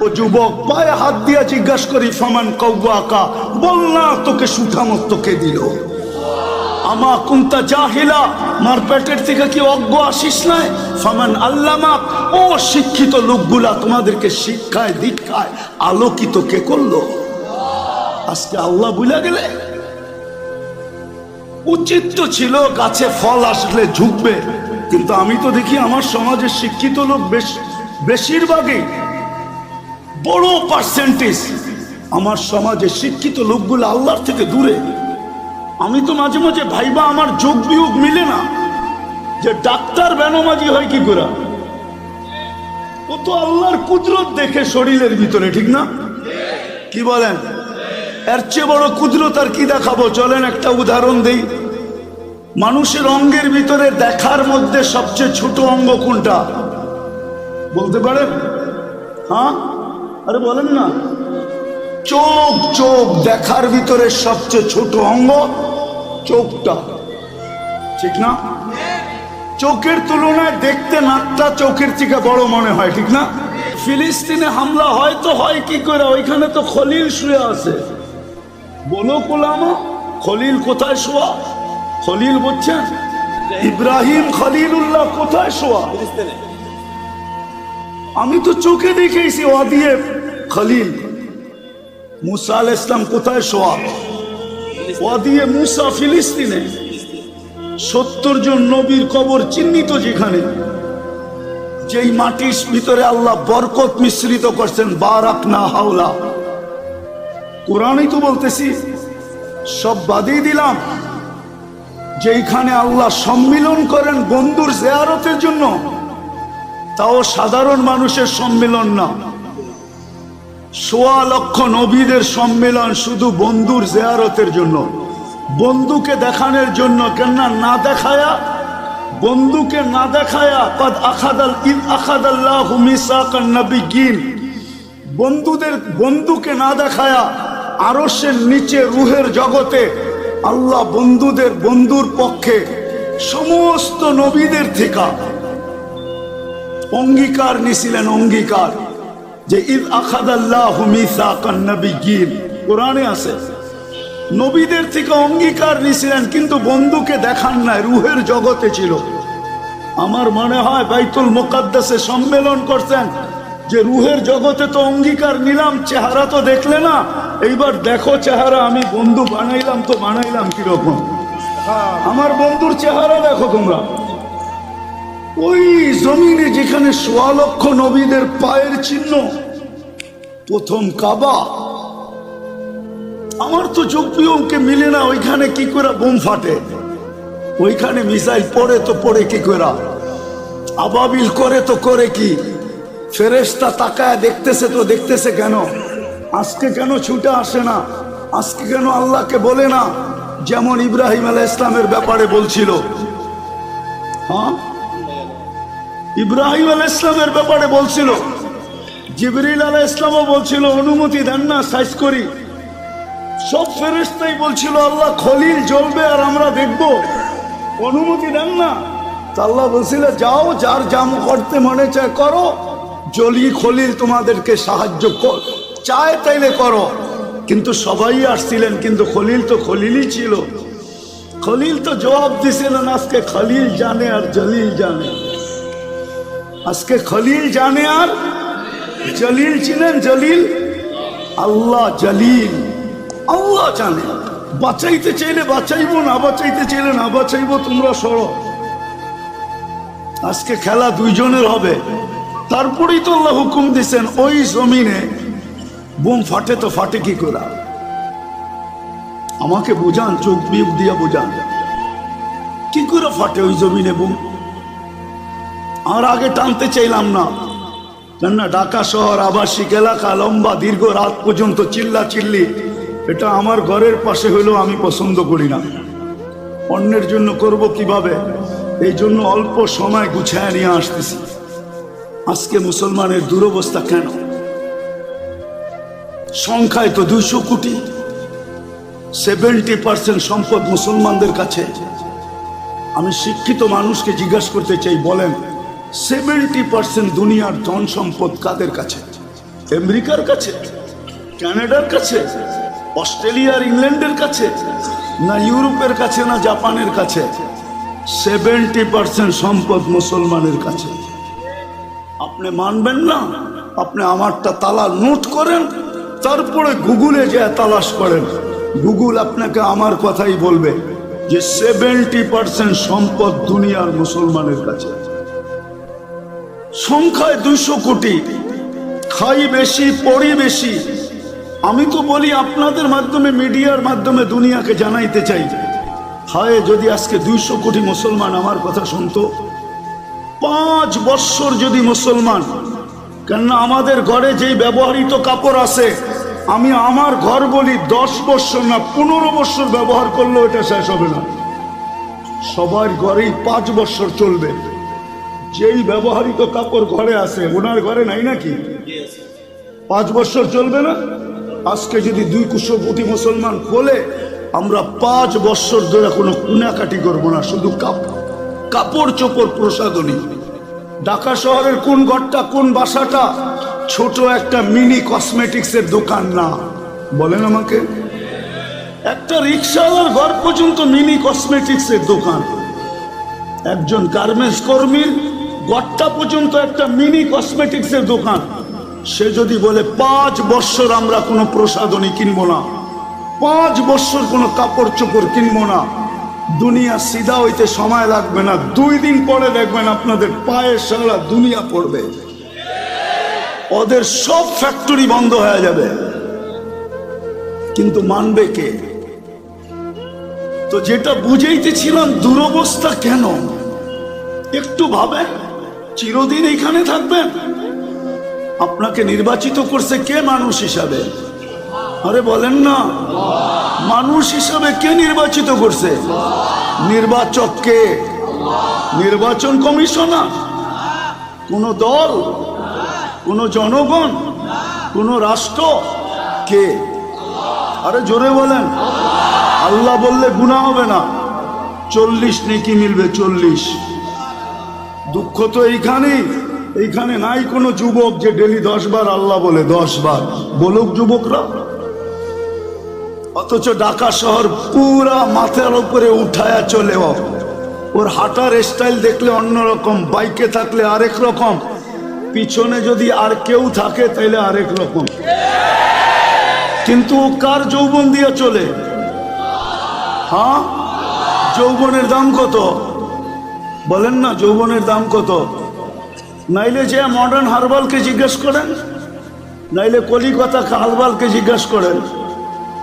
ও যুবক, পায়ে হাত দিয়া জিজ্ঞাসা করি, ফামান কওয়াকা, বল না তোকে সুঠামত কে দিল? আমা কুনতা জাহিলা, মার পেটের থেকে কি অজ্ঞ আসিস নাই? ফামান আল্লামা, ও শিক্ষিত লোকগুলা তোমাদেরকে শিক্ষায় দীক্ষায় আলোকিত কে করলো? আজকে আল্লাহ ভুলে গেলে? উচিত তো ছিল গাছে ফল আসলে ঝুঁকবে, কিন্তু আমি তো দেখি আমার সমাজের শিক্ষিত লোক বেশিরভাগই, বড় পার্সেন্টেজ আমার সমাজের শিক্ষিত লোকগুলো আল্লাহর থেকে দূরে। আমি তো মাঝে মাঝে ভাইবা আমার যোগ বিয়োগ মিলে না, যে ডাক্তার বেনমাজি হয় কি করে? ও তো আল্লাহর কুদরত দেখে শরীরের ভিতরে, ঠিক না? কি বলেন? এর চেয়ে বড় কুদরত আর কি দেখাবো? চলেন একটা উদাহরণ দেই। মানুষের অঙ্গের ভিতরে দেখার মধ্যে সবচেয়ে ছোট অঙ্গ কোনটা বলতে পারেন? হ্যাঁ, আরে বলেন না। চোখ। চোখ দেখার ভিতরে সবচেয়ে ছোট অঙ্গ চোখটা, ঠিক না? চোখের তুলনায় দেখতে নাকটা চোখের থেকে বড় মনে হয়, ঠিক না? ফিলিস্তিনে হামলা হয় তো হয় কি করে? ওইখানে তো খলিল শুয়ে আছে। বলো কোলামা, খলিল কোথায় শোয়া? খলিল বলছেন ইব্রাহিম খলিলুল্লাহ কোথায় শোয়া? আমি তো চোখে দেখেছি ওয়াদিয়ে খলিল। মুসা আলাইহিস সালাম কোথায় শোয়া? ওয়াদিয়ে মুসা, ফিলিস্তিনে। 70 জন নবীর কবর চিহ্নিত যেখানে, যেই মাটির ভিতরে আল্লাহ বরকত মিশ্রিত করছেন, বারাকনা হাওলা। কোরআনই তো বলতেছি, সব বাদই দিলাম, যেইখানে আল্লাহ সম্মিলন করেন বন্ধুর জিয়ারতের জন্য, তাও সাধারণ মানুষের সম্মিলন না, 1.25 লক্ষ নবীদের সম্মিলন শুধু বন্ধুর জিয়ারতের জন্য, বন্ধুকে দেখানোর জন্য। কেন না দেখায়া, বন্ধুকে না দেখায়া, কদ আখাদাল্লাহু মিসাকান নাবিয়্যিন, বন্ধুকে না দেখায়া আরশের নিচে রূহের জগতে আল্লাহ বন্ধুর পক্ষে সমস্ত নবীদের থেকে অঙ্গীকার নিছিলেন। অঙ্গীকার যে ইদ আখাদাল্লাহু মিসাকান নাবিয়্যিন, কোরআনে আছে। নবীদের থেকে অঙ্গীকার নিছিলেন, কিন্তু বন্ধুকে দেখান নাই, রূহের জগতে ছিল। আমার মনে হয় বাইতুল মুকাদ্দাসে সম্মেলন করছেন, যে রূহের জগতে তো অঙ্গীকার নিলাম, চেহারা তো দেখলে না, এইবার দেখো চেহারা আমি বন্ধু বানাইলাম, তো বানাইলাম কিরকম? আমার বন্ধুর চেহারা দেখো তোমরা। ওই জমিনে যেখানে 1.25 লক্ষ নবীদের পায়ের চিহ্ন, প্রথম কাবা। আমার তো চোখ পিয়মকে মিলে না, ওইখানে কি করে বোম ফাটে? ওইখানে মিসাইল পড়ে তো পড়ে কি করে? আবাবিল করে তো করে কি? ফেরেশতা তাকায় দেখতেছে তো দেখতেছে কেন? আজকে কেন ছুটে আসে না? আজকে কেন আল্লাহকে বলে না, যেমন ইব্রাহিম আলাইহিস সালামের ব্যাপারে বলছিল? হ্যাঁ, ইব্রাহিম আলাইহিস সালামের ব্যাপারে বলছিল, জিবরিল আলাইহিস সালামও বলছিল অনুমতি দেন না সাইজ করি। সব ফেরেশতাই বলছিল আল্লাহ খলিল জ্বলবে আর আমরা দেখব, অনুমতি দেন না। আল্লাহ বলছিল যাও, যার জাম করতে মনে চায় করো, জলি খলিল তোমাদেরকে সাহায্য চায় তাইলে করো। কিন্তু সবাই আসছিলেন, কিন্তু খলিল তো খলিলই ছিল। খলিল তো জবাব দিছিলেন, আজকে খলিল জানে আর জলিল জানে। আজকে খলিল জানে আর জলিল চিনেন। জলিল আল্লাহ, জলিল আল্লাহ জানে। বাঁচাইতে চাইলে বাঁচাইবো, না বাঁচাইতে চাইলে না বাঁচাইবো, তোমরা সরো। আজকে খেলা দুইজনের হবে। তারপরেই তো আল্লাহ হুকুম দিচ্ছেন, ওই জমিনে বোম ফাটে তো ফাটে কি করে? আমাকে বুঝান, চোখ বিয়োগ দিয়ে বুঝান, কি করে ফাটে ওই জমিনে বোম? আর আগে টানতে চাইলাম না, কেননা ঢাকা শহর আবাসিক এলাকা, লম্বা দীর্ঘ রাত পর্যন্ত চিল্লা চিল্লি, এটা আমার ঘরের পাশে হইলেও আমি পছন্দ করি না। অন্যের জন্য করব কিভাবে? এই জন্য অল্প সময় গুছায় নিয়ে আসতেছি। আজকে মুসলমানের দুরবস্থা কেন? সংখ্যায় তো 200 কোটি, 70% সম্পদ মুসলমানদের কাছে। আমি শিক্ষিত মানুষকে জিজ্ঞাসা করতে চাই, বলেন 70% দুনিয়ার ধন সম্পদ কাদের কাছে? আমেরিকার কাছে, কানাডার কাছে, অস্ট্রেলিয়া আর ইংল্যান্ডের কাছে, না ইউরোপের কাছে, না জাপানের কাছে? 70% সম্পদ মুসলমানের কাছে। আপনি মানবেন না? আপনি আমারটা তালা নোট করেন, তারপরে গুগলে যে তালাশ করেন, গুগল আপনাকে আমার কথাই বলবে যে 70% সম্পদ দুনিয়ার মুসলমানের কাছে। সংখ্যায় 200 কোটি, খাই বেশি, পড়ি বেশি। আমি তো বলি আপনাদের মাধ্যমে, মিডিয়ার মাধ্যমে দুনিয়াকে জানাইতে চাই, হায় যদি আজকে 200 কোটি মুসলমান আমার কথা শুনতো। 5 বৎসর যদি মুসলমান, কেননা আমাদের ঘরে যেই ব্যবহৃত কাপড় আছে, আমি আমার ঘর বলি 10 বৎসর না 15 বৎসর ব্যবহার করলেও এটা শেষ হবে না। সবার ঘরেই 5 বৎসর চলবে। যেই ব্যবহৃত কাপড় ঘরে আছে, ওনার ঘরে নাই নাকি? 5 বৎসর চলবে না? আজকে যদি 200 কোটি মুসলমান বলে, আমরা 5 বৎসর ধরে কোনো কুনাকাটি করবো না, শুধু কাপড় চোপড় প্রসাধনী। ঢাকা শহরের কোন ঘরটা, কোন বাসাটা ছোট একটা মিনি কসমেটিক্সের দোকান না? বলেন আমাকে। একটা রিক্সাওয়ালার ঘর পর্যন্ত মিনি কসমেটিক্সের দোকান। একজন গার্মেন্টস কর্মীর ঘরটা পর্যন্ত একটা মিনি কসমেটিক্সের দোকান। সে যদি বলে 5 বৎসর আমরা কোনো প্রসাধনী কিনবো না, 5 বৎসর কোনো কাপড় চোপড় কিনবো না, দুনিয়া সিধা হইতে সময় লাগবে না, 2 দিন পরে দেখবেন আপনাদের পায়ে সারা দুনিয়া পড়বে। ওদের সব ফ্যাক্টরি বন্ধ হয়ে যাবে। কিন্তু মানবে কে? তো যেটা বুঝাইতেছিলাম, দুরবস্থা কেন একটু ভাবেন। চিরদিন এখানে থাকবেন? আপনাকে নির্বাচিত করছে কে মানুষ হিসাবে? আরে বলেন না, মানুষ হিসাবে কে নির্বাচিত করছে? নির্বাচক কে? নির্বাচন কমিশনার? কোন দল? কোন জনগণ? কোন রাষ্ট্র? কে? আরে জোরে বলেন। আল্লাহ বললে গুনাহ হবে না, 40 নেকি মিলবে। 40। দুঃখ তো এইখানে নাই কোনো যুবক যে ডেলি 10 বার আল্লাহ বলে। 10 বার বলুক যুবকরা। অথচ ঢাকা শহর পুরা মাথার উপরে উঠায়া চলে। ওর হাঁটার স্টাইল দেখলে অন্যরকম, বাইকে থাকলে আরেক রকম, পিছনে যদি আর কেউ থাকে তাইলে আরেক রকম। কিন্তু কার যৌবন দিয়ে চলে? হ্যাঁ, যৌবনের দাম কত? বলেন না, যৌবনের দাম কত? নাইলে যে মডার্ন হারবালকে জিজ্ঞেস করেন, নাইলে কলিকাতা হারবালকে জিজ্ঞাসা করেন,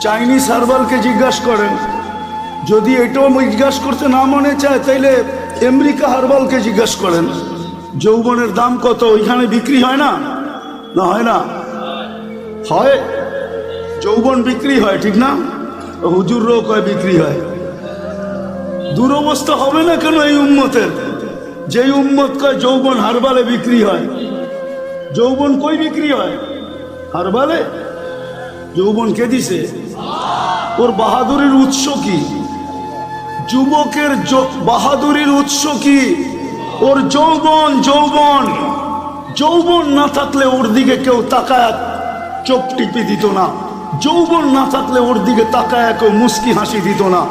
চাইনিজ হারবালকে জিজ্ঞাসা করেন। যদি এটাও জিজ্ঞাসা করতে না মনে চায়, তাইলে আমেরিকা হারবালকে জিজ্ঞাসা করেন যৌবনের দাম কত। ওইখানে বিক্রি হয় না? না হয় না? হয়, যৌবন বিক্রি হয়, ঠিক না? হুজুররাও কয় বিক্রি হয়। দুরবস্থা হবে না কেন এই উম্মতের? যেই উম্মত কয় যৌবন হারবালে বিক্রি হয়। যৌবন কই বিক্রি হয়? হারবালে। যৌবন কে দিছে? ওর বাহাদুরির উৎস কি? যুবকের বাহাদুরির উৎস কি? ওর যৌবন। যৌবন যৌবন না থাকলে ওর দিকে কেউ তাকায় চোখ টিপে দিত না। যৌবন না থাকলে ওর দিকে তাকায় কেউ মুস্কি হাসি দিত না।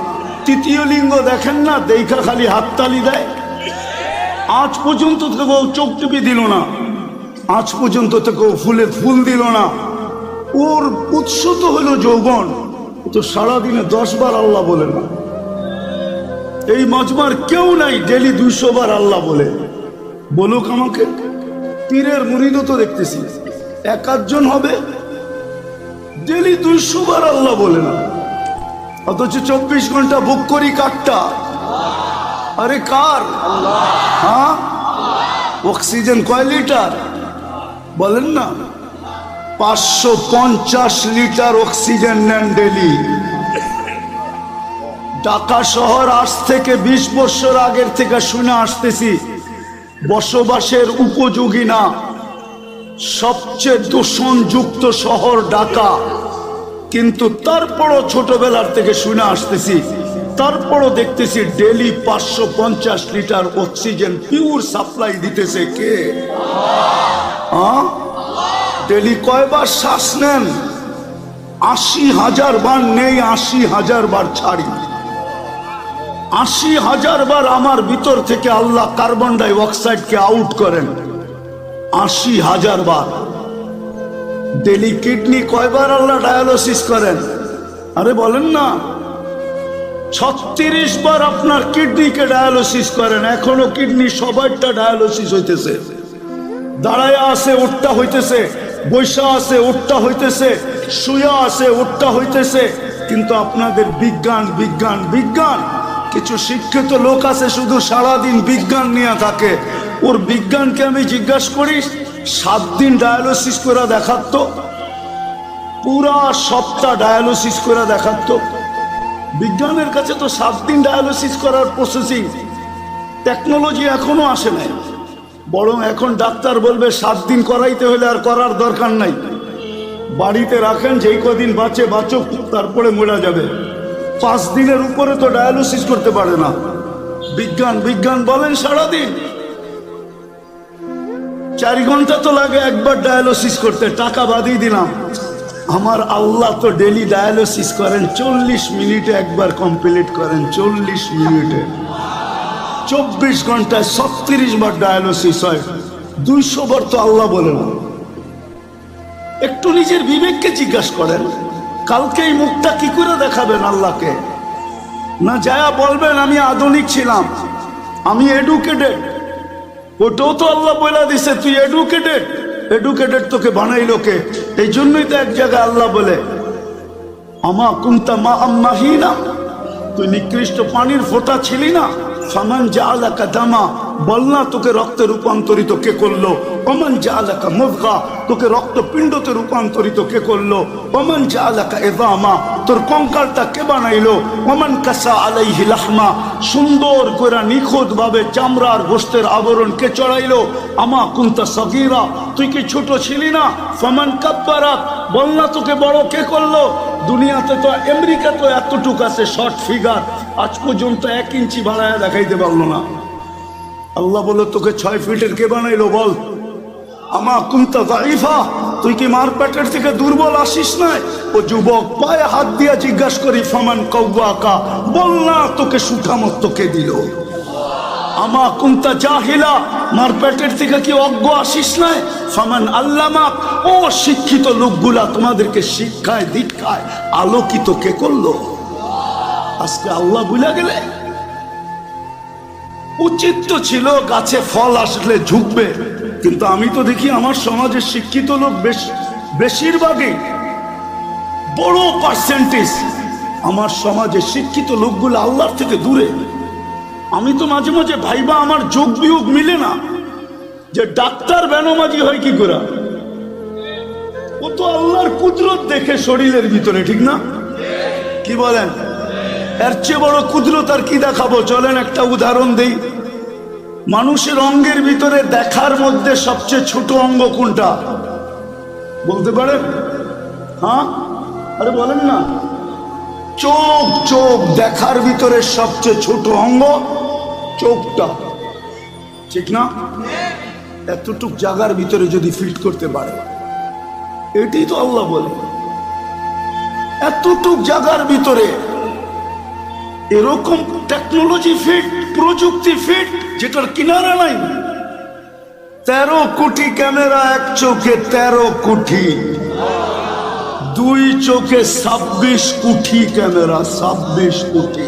তৃতীয় লিঙ্গ দেখেন না, দেখা খালি হাততালি দেয়। আজ পর্যন্ত তো কেউ চোখ টিপে দিল না, আজ পর্যন্ত তো কেউ ফুলে ফুল দিল না। ওর উৎস তো হলো যৌবন। তো সারাদিনে 10 বার আল্লাহ বলে না। এই মজমার কেউ নাই ডেলি 200 বার আল্লাহ বলে। বলুক আমাকে। পীরের মুরিদও তো দেখতেছি 1-8 হবে ডেলি 200 বার আল্লাহ বলে না, অথচ 24 ঘন্টা বুক করি কারটা? আরে কার? হ্যাঁ, অক্সিজেন কয় লিটার বলেন না? 550 লিটার অক্সিজেন নেন ডেলি। ঢাকা শহর আজ থেকে 20 বছর আগের থেকে শুনে আসতেছি বসবাসের উপযোগী না, সবচেয়ে দূষণযুক্ত শহর ঢাকা। কিন্তু তারপরও ছোটবেলার থেকে শুনে আসতেছি, তারপরও দেখতেছি daily 550 litre oxygen pure supply দিতেছে কে? ডেলি কয়বার শ্বাস নেন? 80,000 বার নেই, 80,000 বার ছাড়ি। 80,000 বার আমার ভিতর থেকে আল্লাহ কার্বন ডাই অক্সাইডকে আউট করেন। 80,000 বার। ডেলি কিডনি কয়বার আল্লাহ ডায়ালিসিস করেন? আরে বলেন না। 36 বার আপনার কিডনিকে ডায়ালিসিস করেন। এখনো কিডনি সবাইটা ডায়ালিসিস হইতেছে। দাঁড়ায়া আছে উঠটা হইতেছে, বৈশা আছে উঠটা হইতেছে, শুয়া আছে উঠটা হইতেছে। কিন্তু আপনাদের বিজ্ঞান বিজ্ঞান বিজ্ঞান। কিছু শিক্ষিত লোক আছে শুধু সারাদিন বিজ্ঞান নিয়ে থাকে। ওর বিজ্ঞানকে আমি জিজ্ঞাসা করি, 7 দিন ডায়ালিসিস করে দেখাত, পুরা সপ্তাহ ডায়ালিসিস করে দেখাত। বিজ্ঞানের কাছে তো 7 দিন ডায়ালিসিস করার প্রসেসিং টেকনোলজি এখনো আসে নাই। বরং এখন ডাক্তার বলবে 7 দিন করাইতে হলে আর করার দরকার নাই, বাড়িতে রাখেন, যেই কদিন বাঁচে বাঁচুক, তারপরে মরে যাবে। 5 দিনের উপরে তো ডায়ালিসিস করতে পারে না। বিজ্ঞান বিজ্ঞান বলেন সারাদিন। 4 ঘন্টা তো লাগে একবার ডায়ালিসিস করতে, টাকা বাদিয়ে দিলাম। আমার আল্লাহ তো ডেলি ডায়ালিসিস করেন 40 মিনিটে একবার কমপ্লিট করেন। 40 মিনিটে 24 ঘন্টায় 36 বার ডায়ালিসিস হয়। 200 বার তো আল্লাহ বলে না। একটু নিজের বিবেককে জিজ্ঞাসা করেন, কালকে এই মুখটা কি করে দেখাবেন আল্লাহকে? না যায়া বলবেন আমি আধুনিক ছিলাম, আমি এডুকেটেড। ওটাও তো আল্লাহ বলে দিছে তুই এডুকেটেড। এডুকেটেড তোকে বানাইলো কে? এই জন্যই তো এক জায়গায় আল্লাহ বলে আমা কুনতা মা আম্মাহিনা, তুই নিকৃষ্ট পানির ফোঁটা ছিলি না। ফামান জাআলাকা দামা, বল না তোকে রক্তে রূপান্তরিত কে করলো? ওমান জাআলাকা মুযগা, তোকে রক্তপিণ্ডতে রূপান্তরিত কে করলো? ওমান জাআলাকা ইযামা, তোর কঙ্কালটা কে বানাইলো? ওমান কাসা আলাইহি লাহমা, সুন্দর করে নিখুঁত ভাবে চামড়ার গোশতের আবরণ কে চড়াইলো? আমা কুনতা সগীরা, তুই কি ছোট ছিলি না? ফামান কাব্বারাক, বল না তোকে বড় কে করলো? দুনিয়াতে তো আমেরিকা তো এতটুক আছে শর্ট ফিগার, আজ পর্যন্ত 1 ইঞ্চি বাড়ায় দেখাইতে পারলো না। আল্লাহ বলল তোকে 6 ফিটের কে বানাইলো বল? আমা কুনতা যায়িফা, তুই কি মার পেটের থেকে দুর্বল আসিস না? ও যুবক, পায়ে হাত দিয়া জিজ্ঞাসা করি, ফামান কাওয়াকা, বল না তোকে সুঠামত কে দিল? আমা কুনতা জাহিলা, মার পেটের থেকে কি অজ্ঞ আসিস না? ফামান আল্লামাক, ও শিক্ষিত লোকগুলা তোমাদেরকে শিক্ষায় দীক্ষায় আলোকিত কে করলো? আজকে আল্লাহ ভুলে গেলে। উচিত তো ছিল গাছে ফল আসলে ঝুঁকবে, কিন্তু আমি তো দেখি আমার সমাজের শিক্ষিত লোক বেশিরভাগই, বড় পার্সেন্টেজ আমার সমাজের শিক্ষিত লোকগুলো আল্লাহর থেকে দূরে। আমি তো মাঝে মাঝে ভাইবা আমার যোগ বিয়োগ মিলে না, যে ডাক্তার বেনমাজি হয় কি করে? ও তো আল্লাহর কুদরত দেখে শরীরের ভিতরে, ঠিক না? কি বলেন? এর চেয়ে বড় কুদরত আর কি দেখাবো? চলেন একটা উদাহরণ দেই। মানুষের অঙ্গের ভিতরে দেখার মধ্যে সবচেয়ে ছোট অঙ্গ কোনটা বলতে পারেন? হ্যাঁ, আরে বলেন না। চোখ। চোখ দেখার ভিতরে সবচেয়ে ছোট অঙ্গ চোখটা, ঠিক না? এতটুক জায়গার ভিতরে যদি ফিট করতে পারে, এটাই তো আল্লাহ বলে। এতটুক জায়গার ভিতরে এরকম টেকনোলজি ফিট, প্রযুক্তি ফিট, যেটার কিনারা নাই। 13 কোটি ক্যামেরা এক চোখে, 13 কোটি। 2 চোখে 26 কোটি ক্যামেরা, 26 কোটি।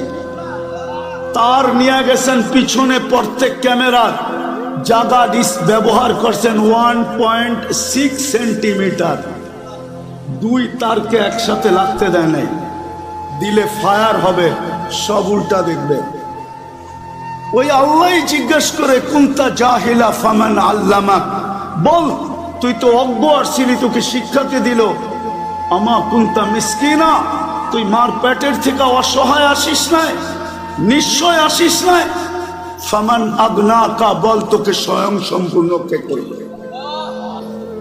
তার নিয়ে গেছেন পিছনে, প্রত্যেক ক্যামেরার জায়গা ব্যবহার করছেন 1.6 সেন্টিমিটার। 2 তারকে একসাথে লাগতে দেয় নাই, দিলে ফায়ার হবে, সব উল্টা দেখবে। ওই আল্লাহ জিজ্ঞেস করে কুনতা জাহিলা ফামান আল্লামাক, বল তুই তো অজ্ঞ আসছিলি, তোকে শিক্ষাকে দিল। আমা কুনতা মিসকিনা, তুই মার পেটের থেকে অসহায় আসিস নাই, নিশ্চয় আসিস নাই। ফামান আগনাকা, বল তোকে স্বয়ং সম্পূর্ণ কে করবে?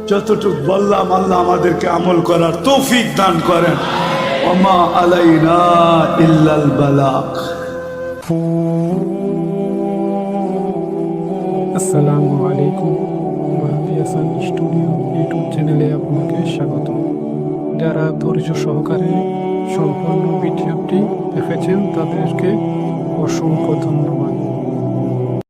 যতটুক বললাম আল্লাহ আমাদেরকে আমল করার তৌফিক দান করেন। ওমা আলাইনা ইল্লাল বালাগ। আসসালামু আলাইকুম। মাহদি হাসান স্টুডিও ইউটিউব চ্যানেলে যারা ধৈর্য সহকারে সম্পূর্ণ ভিডিওটি দেখেছেন তাদেরকে